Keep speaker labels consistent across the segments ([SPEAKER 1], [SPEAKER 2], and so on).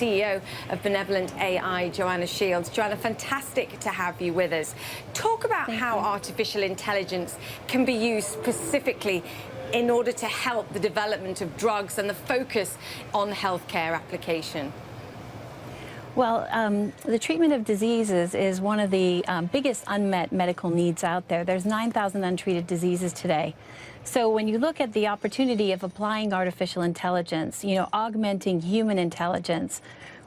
[SPEAKER 1] CEO of Benevolent AI, Joanna Shields. Joanna, fantastic to have you with us. Talk about how artificial intelligence can be used specifically in order to help the development of drugs and the focus on healthcare application.
[SPEAKER 2] Well, the treatment of diseases is one of the biggest unmet medical needs out there. There's 9,000 untreated diseases today. So when you look at the opportunity of applying artificial intelligence, augmenting human intelligence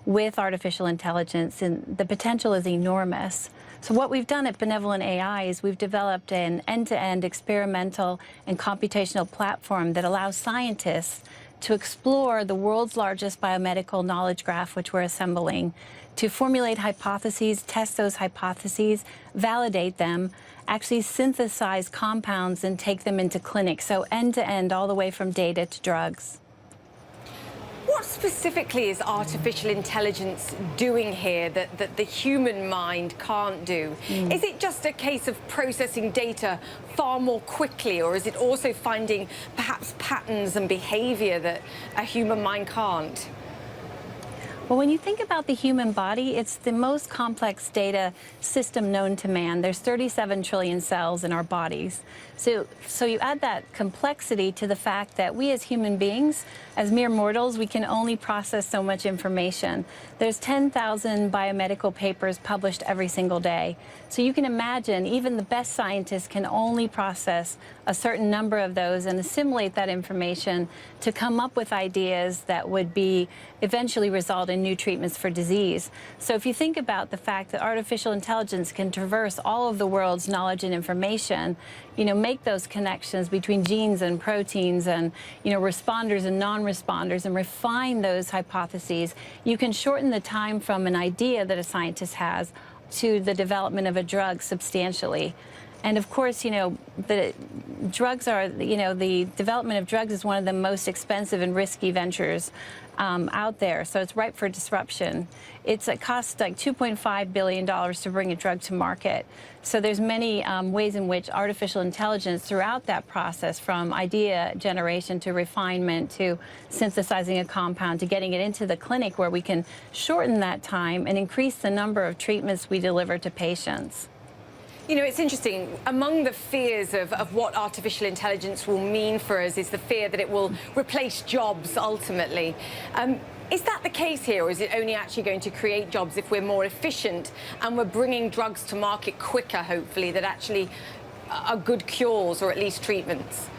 [SPEAKER 2] with artificial intelligence, and the potential is enormous. So what we've done at Benevolent AI is we've developed an end-to-end experimental and computational platform that allows scientists to explore the world's largest biomedical knowledge graph, which we're assembling, to formulate hypotheses, test those hypotheses, validate them, actually synthesize compounds and take them into clinic. So end-to-end, all the way from data to drugs.
[SPEAKER 1] What specifically is artificial intelligence doing here that the human mind can't do? Is it just a case of processing data far more quickly, or is it also finding perhaps patterns and behavior that a human mind can't?
[SPEAKER 2] Well, when you think about the human body, it's the most complex data system known to man. There's 37 trillion cells in our bodies. So you add that complexity to the fact that we as human beings, as mere mortals, we can only process so much information. There's 10,000 biomedical papers published every single day. So you can imagine even the best scientists can only process a certain number of those and assimilate that information to come up with ideas that would be eventually result in new treatments for disease. So if you think about the fact that artificial intelligence can traverse all of the world's knowledge and information, make those connections between genes and proteins and, responders and non-responders, and refine those hypotheses, you can shorten the time from an idea that a scientist has to the development of a drug substantially. And of course, the drugs are, the development of drugs is one of the most expensive and risky ventures out there. So it's ripe for disruption. It costs like $2.5 billion to bring a drug to market. So there's many ways in which artificial intelligence throughout that process, from idea generation to refinement to synthesizing a compound to getting it into the clinic, where we can shorten that time and increase the number of treatments we deliver to patients.
[SPEAKER 1] It's interesting. Among the fears of what artificial intelligence will mean for us is the fear that it will replace jobs ultimately. Is that the case here, or is it only actually going to create jobs if we're more efficient and we're bringing drugs to market quicker, hopefully, that actually are good cures or at least treatments?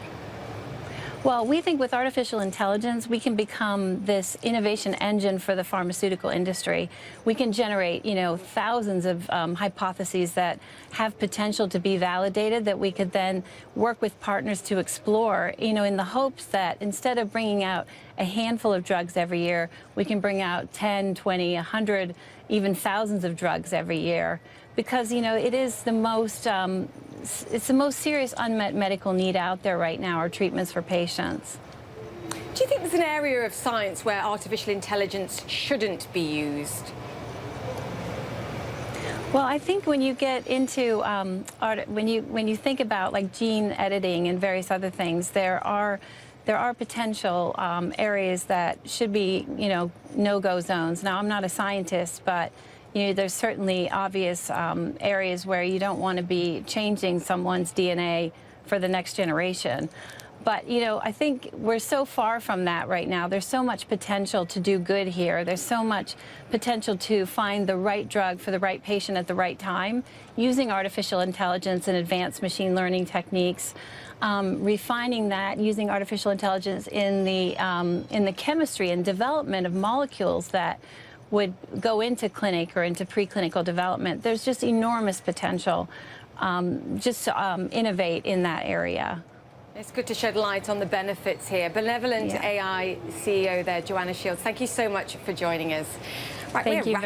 [SPEAKER 2] Well, we think with artificial intelligence, we can become this innovation engine for the pharmaceutical industry. We can generate, thousands of hypotheses that have potential to be validated, that we could then work with partners to explore, in the hopes that instead of bringing out a handful of drugs every year, we can bring out 10, 20, 100, even thousands of drugs every year. Because, it is the most it's the most serious unmet medical need out there right now, are treatments for patients.
[SPEAKER 1] Do you think there's an area of science where artificial intelligence shouldn't be used?
[SPEAKER 2] Well, I think when you get into when you think about like gene editing and various other things, there are potential areas that should be no-go zones. Now, I'm not a scientist, but there's certainly obvious areas where you don't want to be changing someone's DNA for the next generation. But, I think we're so far from that right now. There's so much potential to do good here. There's so much potential to find the right drug for the right patient at the right time, using artificial intelligence and advanced machine learning techniques, refining that, using artificial intelligence in the chemistry and development of molecules that would go into clinic or into preclinical development. There's just enormous potential just to innovate in that area.
[SPEAKER 1] It's good to shed light on the benefits here. Benevolent AI CEO there, Joanna Shields, thank you so much for joining us.
[SPEAKER 2] Thank you.